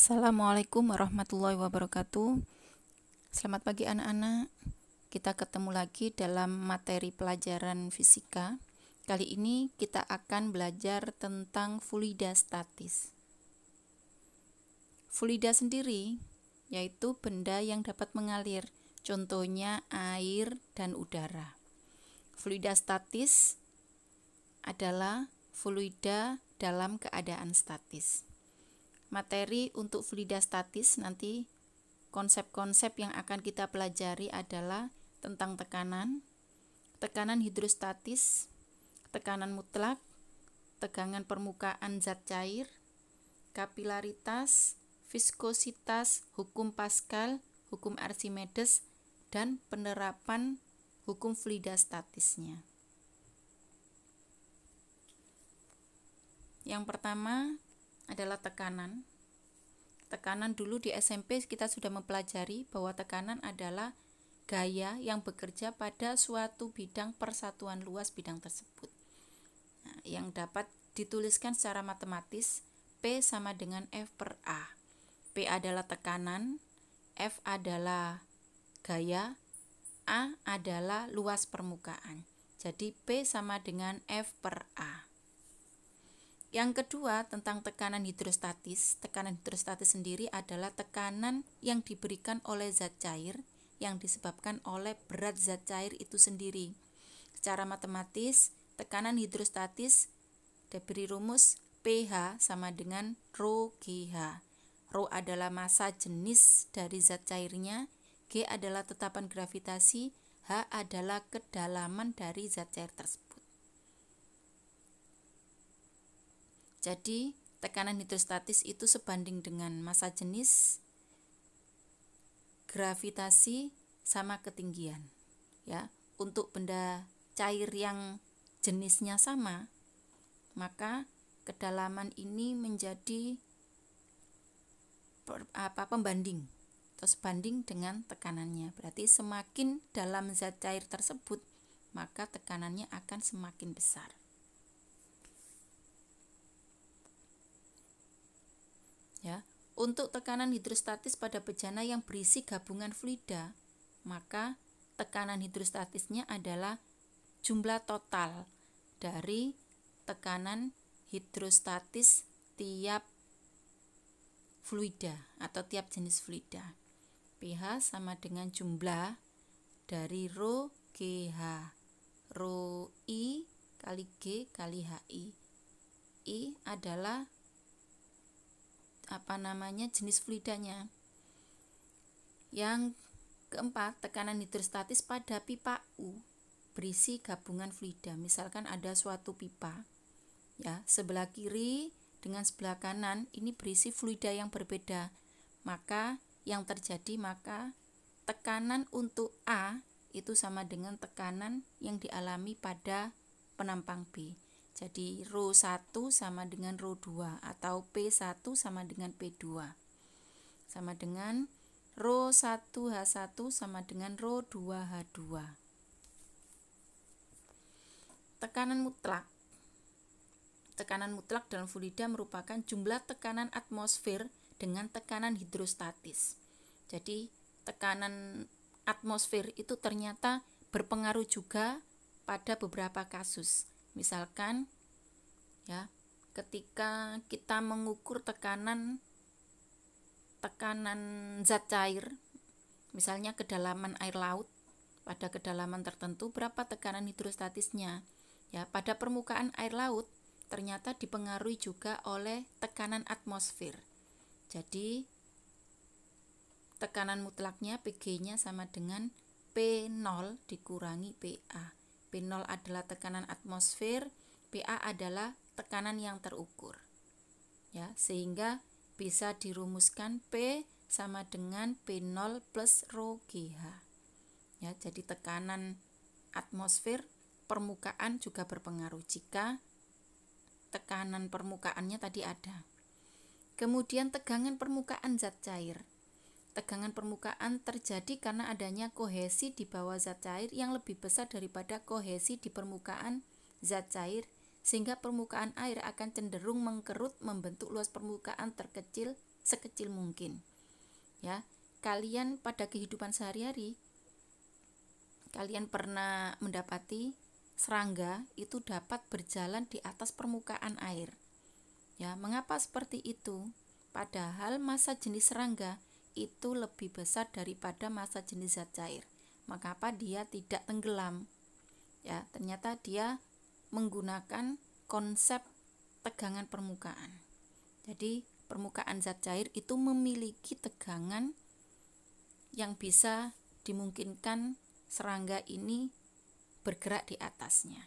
Assalamualaikum warahmatullahi wabarakatuh. Selamat pagi anak-anak. Kita ketemu lagi dalam materi pelajaran fisika. Kali ini kita akan belajar tentang fluida statis. Fluida sendiri yaitu benda yang dapat mengalir, contohnya air dan udara. Fluida statis adalah fluida dalam keadaan statis. Materi untuk fluida statis nanti konsep-konsep yang akan kita pelajari adalah tentang tekanan, tekanan hidrostatis, tekanan mutlak, tegangan permukaan zat cair, kapilaritas, viskositas, hukum Pascal, hukum Archimedes, dan penerapan hukum fluida statisnya. Yang pertama adalah tekanan. Tekanan dulu di SMP kita sudah mempelajari bahwa tekanan adalah gaya yang bekerja pada suatu bidang persatuan luas bidang tersebut. Nah, yang dapat dituliskan secara matematis, P sama dengan F per A. P adalah tekanan, F adalah gaya, A adalah luas permukaan. Jadi P sama dengan F per A. Yang kedua tentang tekanan hidrostatis. Tekanan hidrostatis sendiri adalah tekanan yang diberikan oleh zat cair yang disebabkan oleh berat zat cair itu sendiri. Secara matematis, tekanan hidrostatis diberi rumus pH sama dengan ρ GH. ρ adalah massa jenis dari zat cairnya, G adalah tetapan gravitasi, H adalah kedalaman dari zat cair tersebut. Jadi, tekanan hidrostatis itu sebanding dengan massa jenis, gravitasi, sama ketinggian. Ya, untuk benda cair yang jenisnya sama, maka kedalaman ini menjadi pembanding atau sebanding dengan tekanannya. Berarti semakin dalam zat cair tersebut, maka tekanannya akan semakin besar. Ya, untuk tekanan hidrostatis pada bejana yang berisi gabungan fluida, maka tekanan hidrostatisnya adalah jumlah total dari tekanan hidrostatis tiap fluida atau tiap jenis fluida. pH sama dengan jumlah dari ρ GH. ρ I kali G kali HI. I adalah jenis fluidanya. Yang keempat, tekanan hidrostatis pada pipa U berisi gabungan fluida. Misalkan ada suatu pipa, ya, sebelah kiri dengan sebelah kanan ini berisi fluida yang berbeda. Maka tekanan untuk A itu sama dengan tekanan yang dialami pada penampang B. Jadi ρ1 sama dengan ρ2 atau P1 sama dengan P2. Sama dengan ρ1H1 sama dengan ρ2H2. Tekanan mutlak. Tekanan mutlak dalam fluida merupakan jumlah tekanan atmosfer dengan tekanan hidrostatis. Jadi tekanan atmosfer itu ternyata berpengaruh juga pada beberapa kasus. Misalkan, ya, ketika kita mengukur tekanan zat cair, misalnya kedalaman air laut, pada kedalaman tertentu berapa tekanan hidrostatisnya? Ya, pada permukaan air laut ternyata dipengaruhi juga oleh tekanan atmosfer. Jadi tekanan mutlaknya PG-nya sama dengan P0 dikurangi PA. P0 adalah tekanan atmosfer, PA adalah tekanan yang terukur. Ya, sehingga bisa dirumuskan P sama dengan P0 plus ρ GH. Ya, jadi tekanan atmosfer permukaan juga berpengaruh jika tekanan permukaannya tadi ada. Kemudian tegangan permukaan zat cair. Tegangan permukaan terjadi karena adanya kohesi di bawah zat cair yang lebih besar daripada kohesi di permukaan zat cair, sehingga permukaan air akan cenderung mengkerut membentuk luas permukaan terkecil sekecil mungkin. Ya, kalian pada kehidupan sehari-hari kalian pernah mendapati serangga itu dapat berjalan di atas permukaan air. Ya, mengapa seperti itu? Padahal massa jenis serangga itu lebih besar daripada massa jenis zat cair. Mengapa dia tidak tenggelam? Ya, ternyata dia menggunakan konsep tegangan permukaan. Jadi, permukaan zat cair itu memiliki tegangan yang bisa dimungkinkan serangga ini bergerak di atasnya.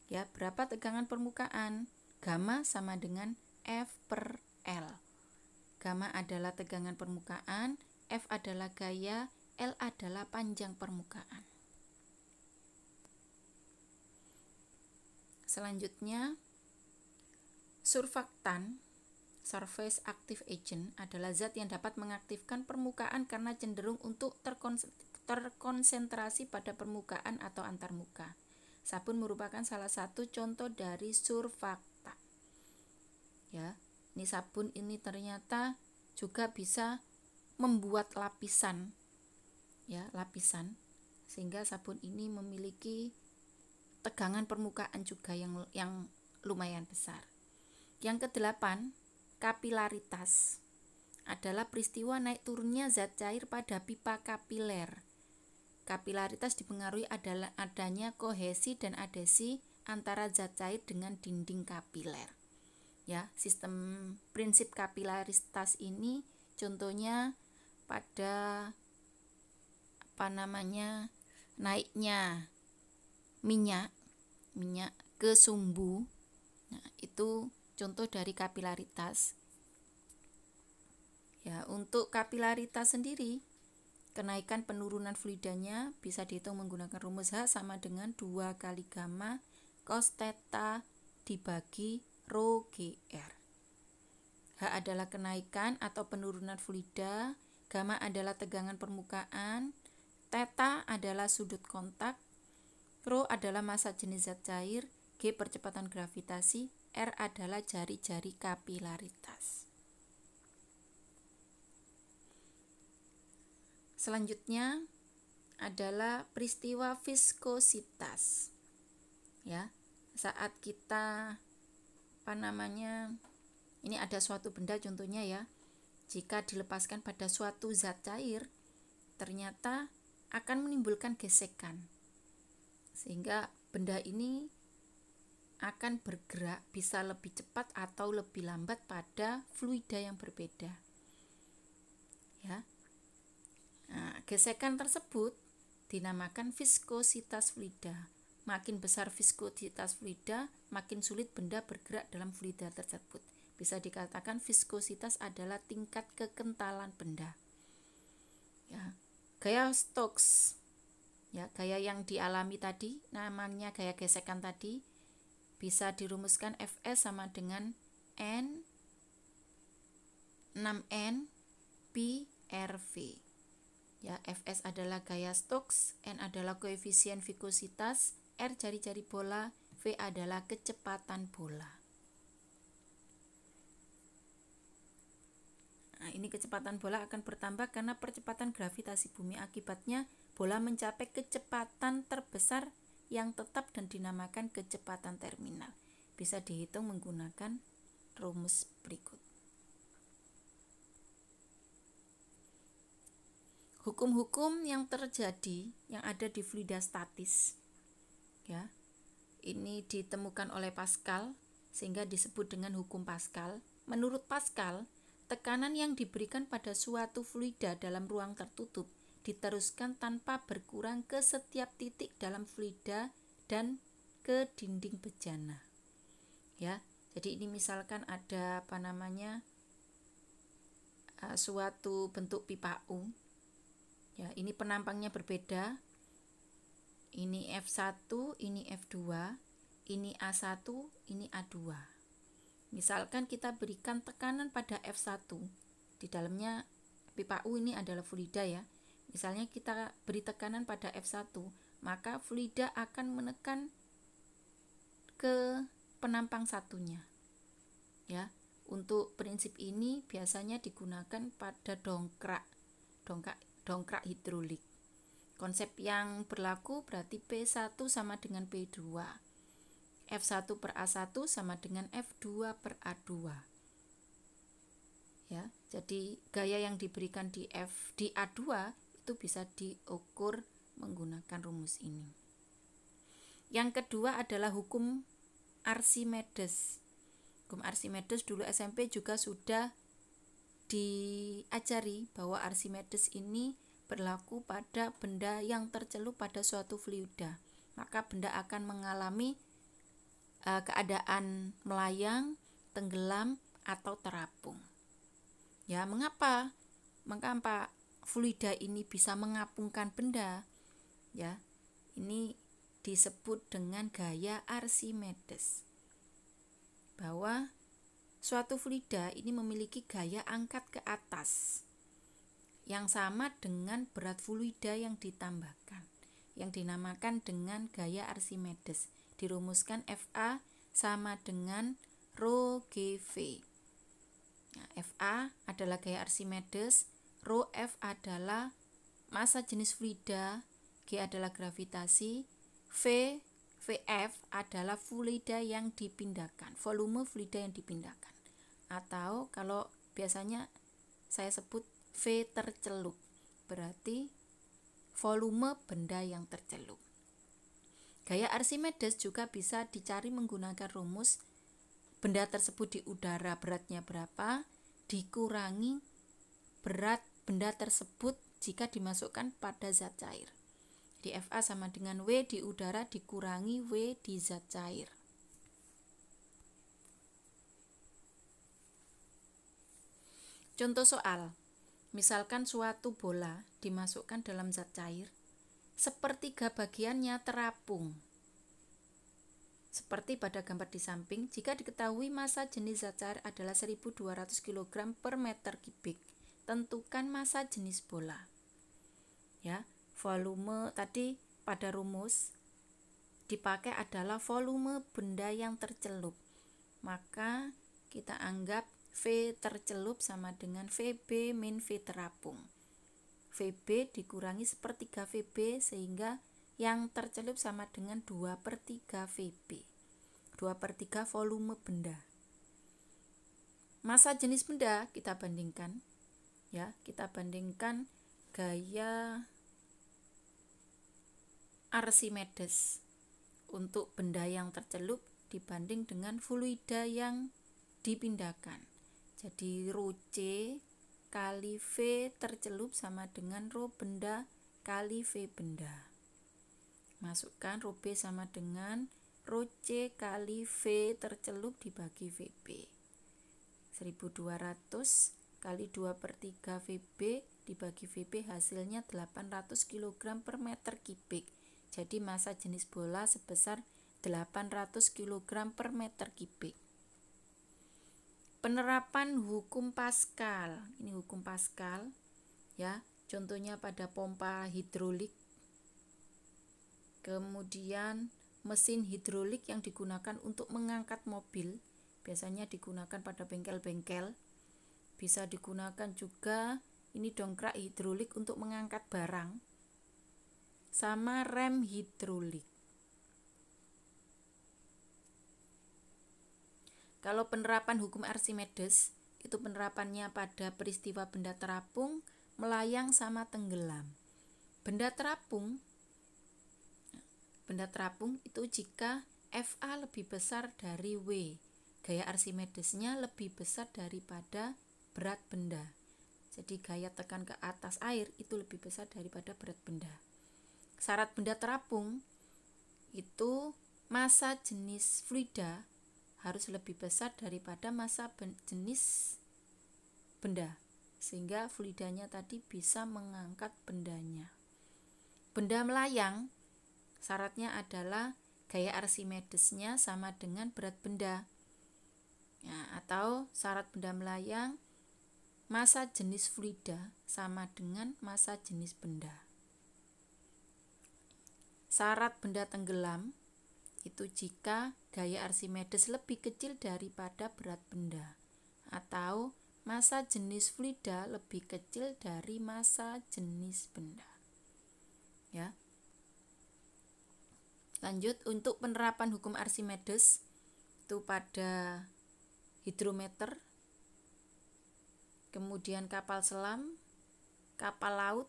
Ya, berapa tegangan permukaan? Gamma sama dengan F per L. Gamma adalah tegangan permukaan, F adalah gaya, L adalah panjang permukaan. Selanjutnya, surfaktan, surface active agent, adalah zat yang dapat mengaktifkan permukaan karena cenderung untuk terkonsentrasi pada permukaan atau antarmuka. Sabun merupakan salah satu contoh dari surfaktan. Ya, ini sabun ini ternyata juga bisa membuat lapisan, ya, lapisan, sehingga sabun ini memiliki tegangan permukaan juga yang lumayan besar. Yang kedelapan, kapilaritas adalah peristiwa naik turunnya zat cair pada pipa kapiler. Kapilaritas dipengaruhi adanya kohesi dan adhesi antara zat cair dengan dinding kapiler. Ya, sistem prinsip kapilaritas ini contohnya pada naiknya minyak ke sumbu. Nah, itu contoh dari kapilaritas. Ya, untuk kapilaritas sendiri, kenaikan penurunan fluidanya bisa dihitung menggunakan rumus H sama dengan 2 kali gamma cos theta dibagi rho GR. H adalah kenaikan atau penurunan fluida, gamma adalah tegangan permukaan, theta adalah sudut kontak, rho adalah massa jenis zat cair, G percepatan gravitasi, R adalah jari-jari kapilaritas. Selanjutnya adalah peristiwa viskositas. Ya, saat kita ini ada suatu benda contohnya ya. Jika dilepaskan pada suatu zat cair, ternyata akan menimbulkan gesekan. Sehingga benda ini akan bergerak bisa lebih cepat atau lebih lambat pada fluida yang berbeda. Ya. Nah, gesekan tersebut dinamakan viskositas fluida. Makin besar viskositas fluida, makin sulit benda bergerak dalam fluida tersebut. Bisa dikatakan viskositas adalah tingkat kekentalan benda. Ya, gaya Stokes, ya, gaya yang dialami tadi, namanya gaya gesekan tadi, bisa dirumuskan Fs sama dengan N 6N pi RV. Ya, Fs adalah gaya Stokes, N adalah koefisien viskositas, R jari-jari bola, V adalah kecepatan bola. Nah, ini kecepatan bola akan bertambah karena percepatan gravitasi bumi. Akibatnya bola mencapai kecepatan terbesar yang tetap dan dinamakan kecepatan terminal. Bisa dihitung menggunakan rumus berikut. Hukum-hukum yang terjadi yang ada di fluida statis, ya, ini ditemukan oleh Pascal sehingga disebut dengan hukum Pascal. Menurut Pascal, tekanan yang diberikan pada suatu fluida dalam ruang tertutup diteruskan tanpa berkurang ke setiap titik dalam fluida dan ke dinding bejana. Ya, jadi ini misalkan ada suatu bentuk pipa U. Ya, ini penampangnya berbeda. Ini F1, ini F2, ini A1, ini A2. Misalkan kita berikan tekanan pada F1, di dalamnya pipa U ini adalah fluida ya. Misalnya kita beri tekanan pada F1, maka fluida akan menekan ke penampang satunya. Ya, untuk prinsip ini biasanya digunakan pada dongkrak hidrolik. Konsep yang berlaku berarti P1 sama dengan P2. F1 per A1 sama dengan F2 per A2. Ya, jadi gaya yang diberikan di A2 itu bisa diukur menggunakan rumus ini. Yang kedua adalah hukum Archimedes. Hukum Archimedes dulu SMP juga sudah diajari bahwa Archimedes ini berlaku pada benda yang tercelup pada suatu fluida. Maka benda akan mengalami keadaan melayang, tenggelam, atau terapung. Ya, mengapa fluida ini bisa mengapungkan benda? Ya, ini disebut dengan gaya Archimedes. Bahwa suatu fluida ini memiliki gaya angkat ke atas yang sama dengan berat fluida yang ditambahkan, yang dinamakan dengan gaya Archimedes. Dirumuskan Fa sama dengan rho GV. Nah, Fa adalah gaya Archimedes, rho F adalah massa jenis fluida, G adalah gravitasi, Vf adalah fluida yang dipindahkan, volume fluida yang dipindahkan. Atau kalau biasanya saya sebut V tercelup, berarti volume benda yang tercelup. Gaya Archimedes juga bisa dicari menggunakan rumus benda tersebut di udara beratnya berapa dikurangi berat benda tersebut jika dimasukkan pada zat cair. Jadi Fa sama dengan W di udara dikurangi W di zat cair. Contoh soal, misalkan suatu bola dimasukkan dalam zat cair, sepertiga bagiannya terapung. Seperti pada gambar di samping, jika diketahui massa jenis zat cair adalah 1200 kg per meter kubik, tentukan massa jenis bola. Ya, volume tadi pada rumus dipakai adalah volume benda yang tercelup. Maka kita anggap V tercelup sama dengan VB min V terapung. VB dikurangi sepertiga VB sehingga yang tercelup sama dengan 2/3 VB. 2/3 volume benda. Massa jenis benda kita bandingkan. Ya, kita bandingkan gaya Archimedes untuk benda yang tercelup dibanding dengan fluida yang dipindahkan. Jadi rho C kali V tercelup sama dengan rho benda kali V benda. Masukkan rho B sama dengan rho C kali V tercelup dibagi VB. 1200 kali 2/3 VB dibagi VB hasilnya 800 kg per meter kubik. Jadi massa jenis bola sebesar 800 kg per meter kubik. Penerapan hukum Pascal. Ini hukum Pascal ya, contohnya pada pompa hidrolik. Kemudian mesin hidrolik yang digunakan untuk mengangkat mobil, biasanya digunakan pada bengkel-bengkel. Bisa digunakan juga ini dongkrak hidrolik untuk mengangkat barang. Sama rem hidrolik. Kalau penerapan hukum Archimedes, itu penerapannya pada peristiwa benda terapung, melayang sama tenggelam. Benda terapung itu jika Fa lebih besar dari W. Gaya Archimedesnya lebih besar daripada berat benda. Jadi gaya tekan ke atas air itu lebih besar daripada berat benda. Syarat benda terapung itu massa jenis fluida harus lebih besar daripada massa jenis benda, sehingga fluidanya tadi bisa mengangkat bendanya. Benda melayang syaratnya adalah gaya Archimedesnya sama dengan berat benda. Ya, atau syarat benda melayang massa jenis fluida sama dengan massa jenis benda. Syarat benda tenggelam Itu jika gaya Archimedes lebih kecil daripada berat benda, atau massa jenis fluida lebih kecil dari massa jenis benda. Ya. Lanjut, untuk penerapan hukum Archimedes itu pada hidrometer, kemudian kapal selam, kapal laut,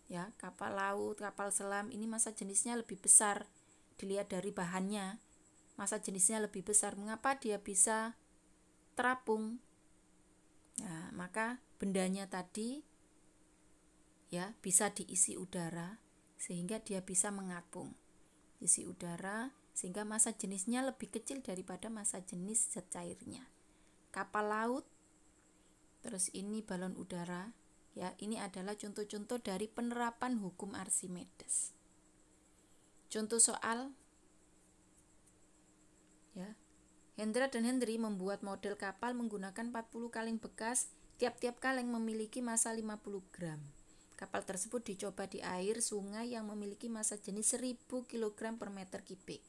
ya, kapal laut, kapal selam ini massa jenisnya lebih besar. Dilihat dari bahannya, massa jenisnya lebih besar. Mengapa dia bisa terapung? Nah, maka bendanya tadi ya bisa diisi udara sehingga dia bisa mengapung. Isi udara sehingga massa jenisnya lebih kecil daripada massa jenis zat cairnya. Kapal laut, terus ini balon udara, ya, ini adalah contoh-contoh dari penerapan hukum Archimedes. Contoh soal, ya. Hendra dan Henry membuat model kapal menggunakan 40 kaleng bekas, tiap-tiap kaleng memiliki massa 50 gram. Kapal tersebut dicoba di air sungai yang memiliki massa jenis 1000 kg per meter kubik.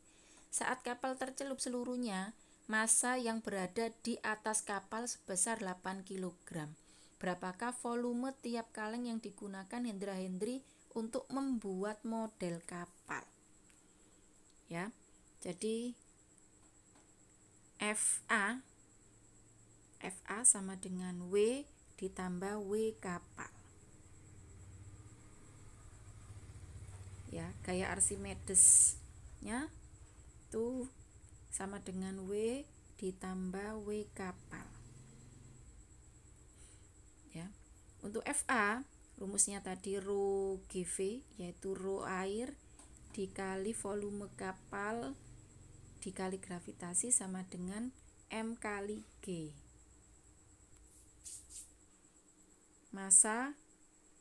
Saat kapal tercelup seluruhnya, massa yang berada di atas kapal sebesar 8 kg. Berapakah volume tiap kaleng yang digunakan Hendra Henry untuk membuat model kapal? Ya, jadi FA sama dengan W ditambah W kapal. Ya, gaya Archimedes-nya itu sama dengan W ditambah W kapal. Ya. Untuk FA, rumusnya tadi rho GV, yaitu rho air dikali volume kapal dikali gravitasi sama dengan M kali G. Massa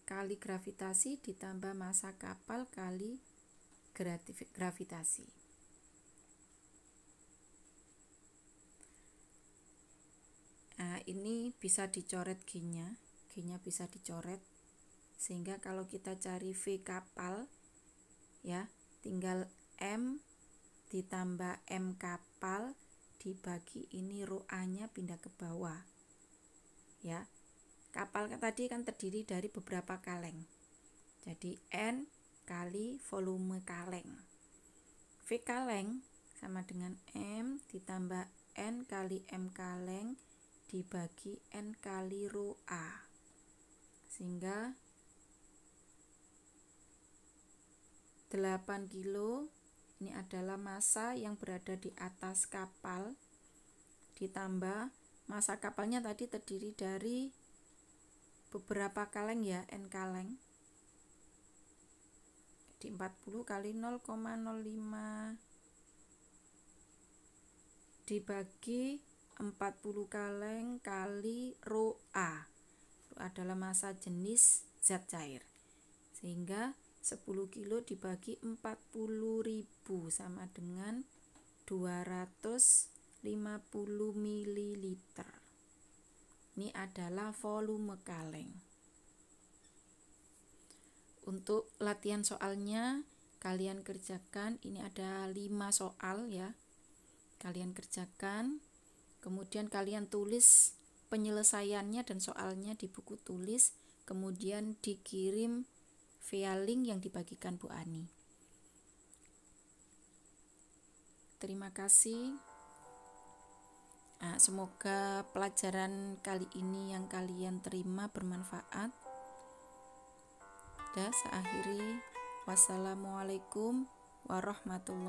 kali gravitasi ditambah massa kapal kali gravitasi. Nah, ini bisa dicoret G-nya. G-nya bisa dicoret. Sehingga kalau kita cari V kapal, ya, tinggal M ditambah M kapal dibagi ini rho A-nya pindah ke bawah. Ya. Kapal tadi kan terdiri dari beberapa kaleng. Jadi N kali volume kaleng. V kaleng sama dengan M ditambah N kali M kaleng dibagi N kali rho A. Sehingga 8 kilo ini adalah massa yang berada di atas kapal ditambah massa kapalnya tadi terdiri dari beberapa kaleng, ya, N kaleng. Jadi 40 kali 0,05 dibagi 40 kaleng kali rho A. Itu adalah massa jenis zat cair. Sehingga 10 kilo dibagi 40.000 sama dengan 250 ml. Ini adalah volume kaleng. Untuk latihan soalnya kalian kerjakan, ini ada 5 soal, ya. Kalian kerjakan, kemudian kalian tulis penyelesaiannya dan soalnya di buku tulis, kemudian dikirim via link yang dibagikan Bu Ani. Terima kasih. Semoga pelajaran kali ini yang kalian terima bermanfaat. Saya akhiri. Wassalamualaikum warahmatullahi wabarakatuh.